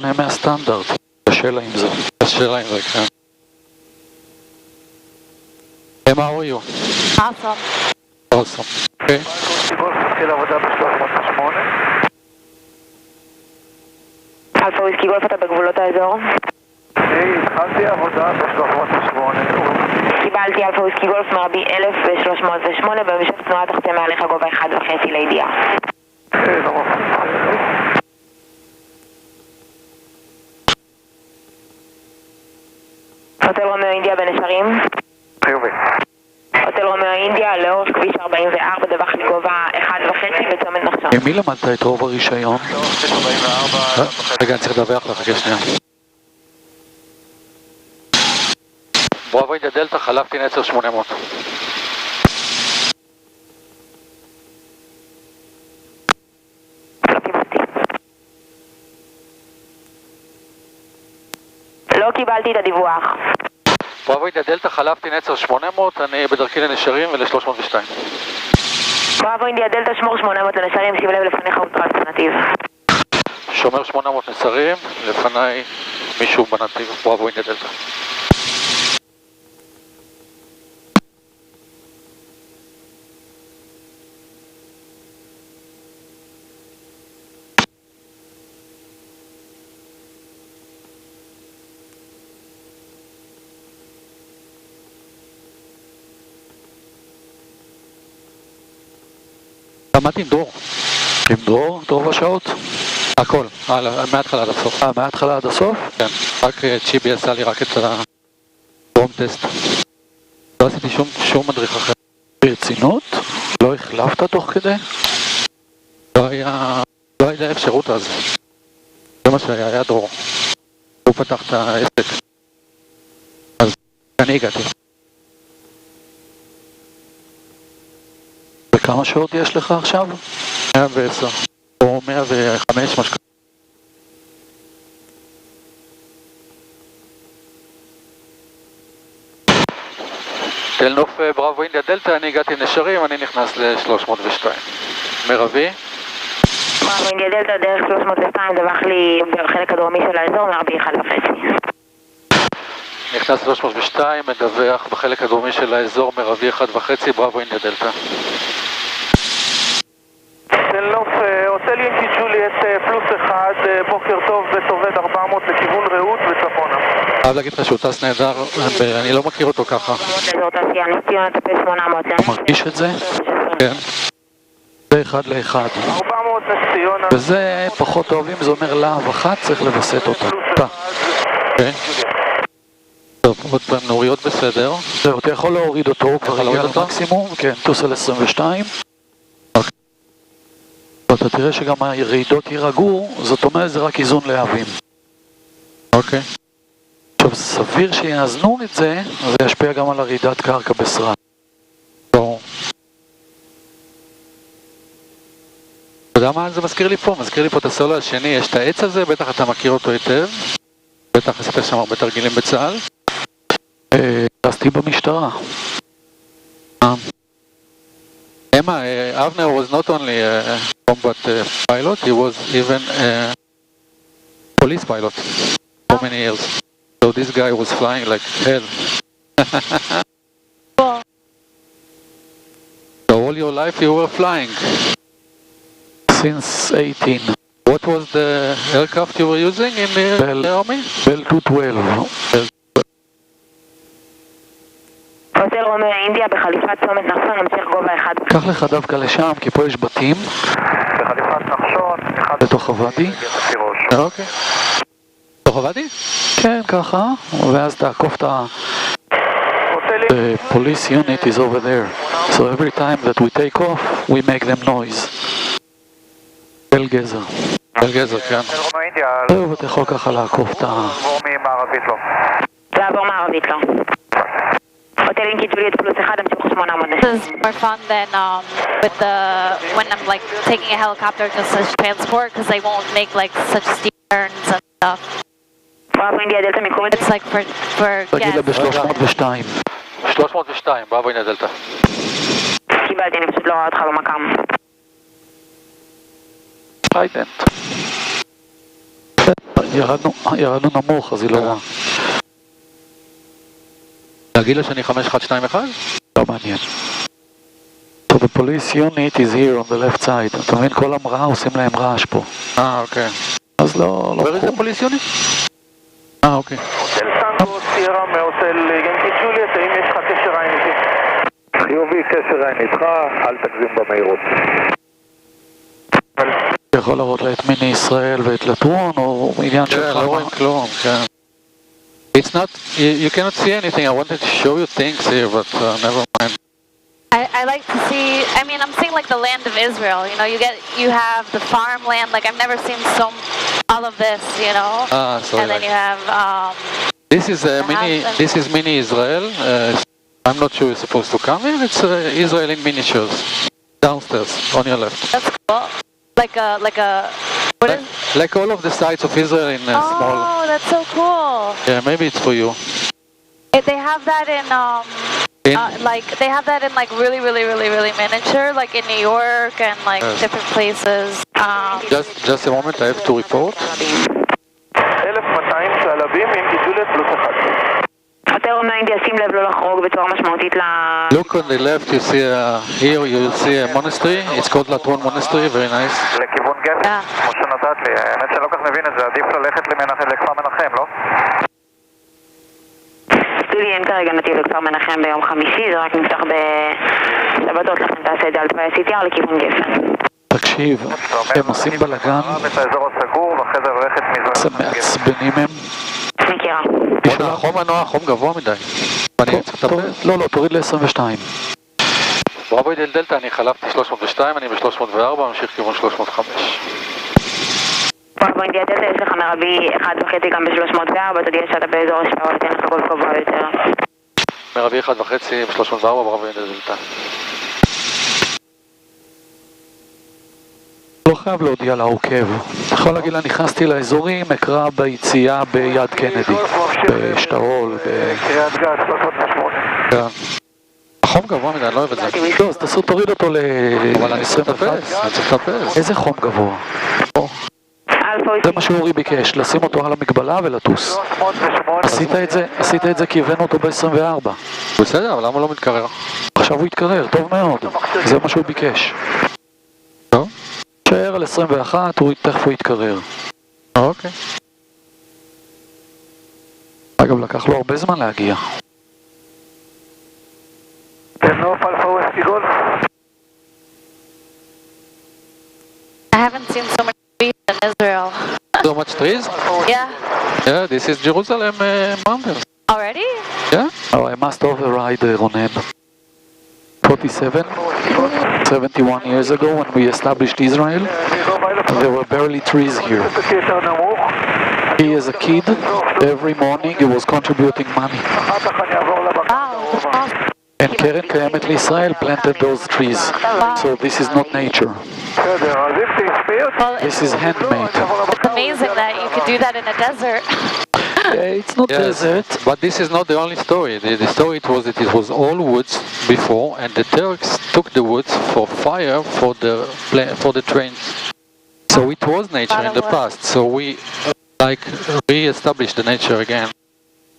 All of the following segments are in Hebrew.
מהסטנדרט. קשה לה עם זה. קשה לה עם זה, כן. How are you? Awesome. Awesome. Okay. התחיל עבודה ב-308. אלפא וויסקי גולף, אתה בגבולות האזור? התחלתי עבודה ב-308. קיבלתי אלפא וויסקי גולף מרבי 1308, בהמשך תנועה תחתה מעליך גובה 1.5 לידיעה. לא מפחיד. הוטל רומאו אינדיה בנשרים? חיובי. הוטל רומאו אינדיה לאורך כביש 44, דווח לגובה 1.5 בצומת נחשון. ממי למדת את רוב הרישיון? רגע, אני צריך לדווח לך, חכה שנייה. בראבו אינדיה דלתא, חלפתי נצר 800. לא קיבלתי את הדיווח. בראבו אינדיה דלתא, חלפתי נצר 800, אני בדרכי לנשרים ול-302. בראבו אינדיה דלתא, שמור 800 לנשרים, שים לב לפניך אוטרס בנתיב. שומר 800 נצרים, לפניי מישהו בנתיב, בראבו אינדיה דלתא. למדתי עם דרור. עם דרור? את רוב השעות? הכל, מההתחלה עד הסוף. מההתחלה עד הסוף? כן, רק צ'יבי עשה לי רק את הדרום טסט. לא עשיתי שום מדריך אחר. ברצינות? לא החלפת תוך כדי? לא היה אפשרות אז. זה מה שהיה, היה דרור. הוא פתח את העסק. אז אני הגעתי. וכמה שעות יש לך עכשיו? 110 או 105, משהו. תל נוף בראבו אינדיה דלתא, אני הגעתי נשרים, אני נכנס ל-302. מרבי? בראבו אינדיה דלתא, דרך 302, דווח לי בחלק הדרומי של האזור, מרבי 1.5. נכנס ל-302, מדווח בחלק הדרומי של האזור, מרבי 1.5, בראבו אינדיה דלתא. תל נוף, הוטל ינקי ג'וליאט פלוס 1, בוקר טוב בטובד 400 לכיוון רעות וצפונה. חייב להגיד לך שהוא טס נהדר, אני לא מכיר אותו ככה. אזור תעשייה, נס ציונה, טפס 800. מרגיש את זה? כן. זה אחד לאחד. 400 נס ציונה. וזה פחות טוב, אם זה אומר להב אחת, צריך לבסט אותה. אוקיי. טוב, עוד פעם נוריות בסדר. זהו, אתה יכול להוריד אותו, הוא כבר להוריד הגיע אותו? למקסימום. כן, טוס על 22. ואתה תראה שגם הירידות יירגעו, זאת אומרת זה רק איזון להבים. אוקיי. עכשיו, סביר שיאזנו את זה, אז זה ישפיע גם על הרעידת קרקע בסרט. ברור. אתה יודע מה זה מזכיר לי פה? מזכיר לי פה את הסולו השני, יש את העץ הזה, בטח אתה מכיר אותו היטב. בטח עשית שם הרבה תרגילים בצה"ל. טסתי במשטרה. Emma, Avner was not only a combat pilot, he was even a police pilot for many years. So this guy was flying like hell. So all your life you were flying? Since 18. What was the aircraft you were using in the army? Bell 212. הוטל רומאו אינדיה בחליפת צומת נחשון, המשך גובה 1. קח לך דווקא לשם, כי פה יש בתים. בחליפת נחשון, בתוך הוואדי. אוקיי. תוך עבדי? כן, ככה, ואז תעקוף את ה... The police unit is over there. So every time that we take off, we make them noise. בל גזר. בל גזר, כן. תל רומאו אינדיה, זהו, ואתה יכול ככה לעקוף את ה... לעבור ממערבית לו. לעבור מערבית לו. הוטל ינקי ג'וליאט פלוס 1, המשך 800. This is more fun than with the when I'm like taking a helicopter just as transport because they won't make like such steep turns and stuff. בראבו אינדיה דלתא מיקום. It's like for תגיד לה ב-302. 302, בראבו אינדיה דלתא. קיבלתי, אני פשוט לא רואה אותך במקם. טריידנט. ירדנו נמוך, אז היא לא רואה. להגיד לה שאני 5121? לא מעניין. So the police unit is here on the left side. אתה מבין, כל המראה עושים להם רעש פה. אוקיי. אז לא... Where is the police unit? אוקיי. הוטל סנגו סיירה מהוטל ינקי ג'וליאט, האם יש לך קשר עין איתי? חיובי, קשר עין איתך, אל תגזים במהירות. אתה יכול להראות לה את מיני ישראל ואת לטרון, או עניין שלך? לא רואים כלום, כן. It's not, you cannot see anything. I wanted to show you things here, but never mind. I like to see, I mean, I'm seeing like the land of Israel, you know, you have the farmland, like I've never seen all of this, you know, Sorry. and then you have, This is mini Israel. I'm not sure you're supposed to come here. It's Israel in miniatures. Downstairs, on your left. that's cool, what is? Like all of the sites of Israel in small. Oh, that's so cool. Yeah, maybe it's for you. They have that in, they have that in like really, really, really, really miniature, like in New York and like different places. Just a moment, I have to report. 1200 שעלבים, ינקי ג'וליאט פלוס 1. הטרום 90, שים לב לא לחרוג בצורה משמעותית Look on the left, you see here you will see a monastery. It's called Latron Monastery, very nice. לכיוון גפן, כמו שנתת לי, האמת שאני לא כך מבין את זה, עדיף ללכת לכפר מנחם, לא? סטודי, אין כרגע נתיב לכפר מנחם ביום חמישי, זה רק נפתח בשבתות, לכן תעשה את זה על תוואי CTR לכיוון גפן. תקשיב, הם עושים בלגן, את האזור הסגור, ואחרי זה ללכת זה מעצבנים הם. מכירה. החום הנוח, חום גבוה מדי. אני צריך לטפל? לא, תוריד ל-22. בראבו ידל דלטה, אני חלפתי 302, אני ב-304, ממשיך כיוון 305. בראבו אינדיה דלטה, יש לך מרבי 1.5 גם ב-304, תודיע שאתה באזור השפעה ותן לך גול גבוה יותר. מרבי 1.5 ב-304, בראבו ידל דלטה. לא חייב להודיע לעוקב. יכול להגיד לה, נכנסתי לאזורים, אקרא ביציאה ביד קנדי, בשטרול, קריית גת, 308. כן. החום גבוה מדי, אני לא אוהב את זה. לא, אז תוריד אותו אבל אני צריך ל-21. לטפס, אני צריך לטפס. איזה חום גבוה? זה מה שאורי ביקש, לשים אותו על המגבלה ולטוס. עשית את זה כי הבאנו אותו ב-24. בסדר, אבל למה הוא לא מתקרר? עכשיו הוא יתקרר, טוב מאוד. זה מה שהוא ביקש. טוב. שער על 21, תכף הוא יתקרר. אוקיי. אגב, לקח לו הרבה זמן להגיע. תנוף אלפא ווסטי גולף. I haven't seen so much trees in Israel. So much trees? Yeah. Yeah, this is Jerusalem mountains. Already? Yeah? Oh, I must override Ronen. 47, 71 years ago when we established Israel, there were barely trees here. He as a kid, every morning he was contributing money. Wow, that's awesome. And Keren Kayemet Israel planted those trees. So this is not nature. Well, This is handmade. it's amazing that you could do that in a desert. It's not desert. But this is not the only story. The story it was all woods before, and the Turks took the woods for fire for the trains. So it was nature in the past. So we re-established the nature again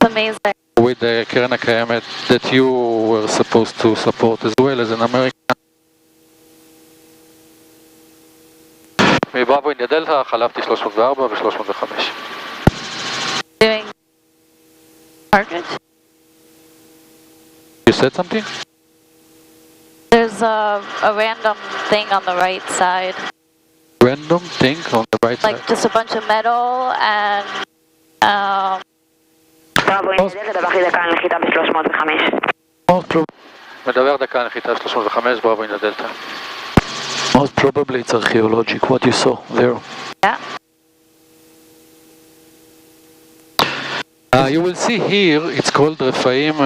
It's amazing. with the Keren HaKayemet that you were supposed to support as well as an American. מבראבו אינדיה דלטה חלפתי 304 ו-305. Doing target. You said something? There's a random thing on the right side, Random thing on the right like side. just a bunch of metal and בראבו אינדיה דלטה, דווח לי דקה על נחיתה ב-305. מדבר דקה נחיתה 305 בראבו אינדיה דלטה. Most probably it's archaeologic, what you saw there. yeah. You will see here, it's called Refaim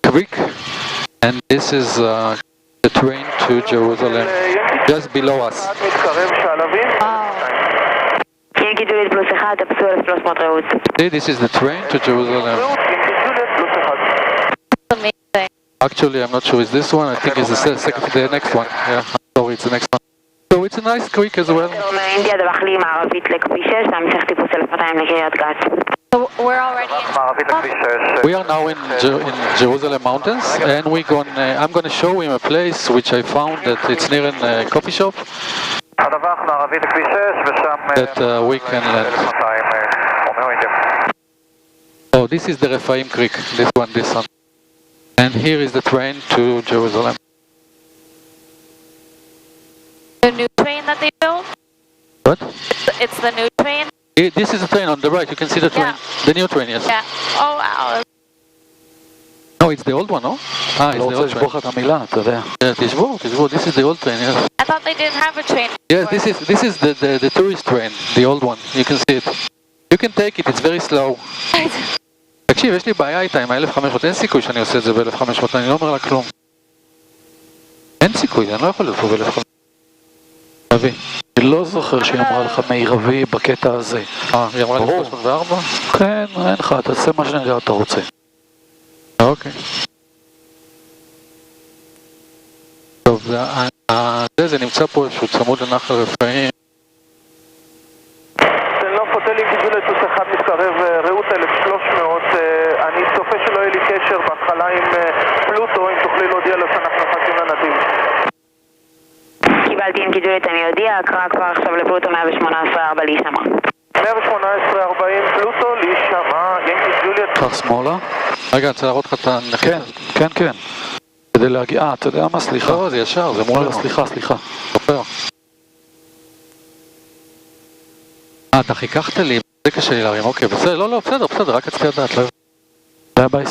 Creek, and this is the train to Jerusalem, just below us. מתקרב שעלבים. ינקי ג'וליאט פלוס 1, תפסו 1300 רעות. See, this is the train to Jerusalem. ינקי ג'וליאט פלוס 1. It's amazing. Actually, I'm not sure it's this one. I think it's the next one. Yeah, I'm sorry, it's the next one. So it's a nice creek as well. מאינדיה דווח לי מערבית לכביש 6, והמשך טיפוס 1200 לקריית גת. So we're already in. מערבית לכביש 6. We are now in Jerusalem mountains, and I'm going to show him a place which I found that it's near a coffee shop הדווח מערבית לכביש 6 ושם... that we can land. 1200 רומאו אינדיה. Oh, this is the Rephaim Creek, this one. And here is the train to Jerusalem. The new train that they built? What? It's the new train? This is the train on the right, you can see the train. Yeah. The new train, yes. Yeah. Oh, wow. No, it's the old one, no? It's לא the רוצה old train. לשבור לך את המילה, אתה יודע. תשבור, this is the old train, yes. I thought they didn't have a train. Yes, this is the tourist train, the old one, you can see it. You can take it, it's very slow. תקשיב, יש לי בעיה איתה עם ה-1500, אין סיכוי שאני עושה את זה ב-1500, אני לא אומר לה כלום. אין סיכוי, אני לא יכול להיות פה ב-1500. תביא. אני לא זוכר שהיא אמרה לך מירבי בקטע הזה. היא אמרה לי ברור. 304? כן, אין לך, תעשה מה שאתה רוצה. אוקיי. טוב, זה נמצא פה איזשהו צמוד לנחל רפאים. תנוף הוטלים גידול לטוס אחד מסרב רעות 1300, אני צופה שלא יהיה לי קשר בהתחלה עם פלוטו, אם תוכלי להודיע לו שאנחנו מחכים לנתיב. קיבלתי עם גידולית, אני אודיע, אקרא כבר עכשיו לפלוטו 118.4 להישמע. 118.40 פלוטו להישמע, ינקי ג'וליאט. קח שמאלה. רגע, אני רוצה להראות לך את הנחיתה. כן. כדי להגיע, אתה יודע מה, סליחה. לא, זה ישר, זה מול. סליחה. סופר. אתה חיככת לי, זה קשה לי להרים, אוקיי, בסדר, לא, בסדר, רק רציתי לדעת, לא... זה היה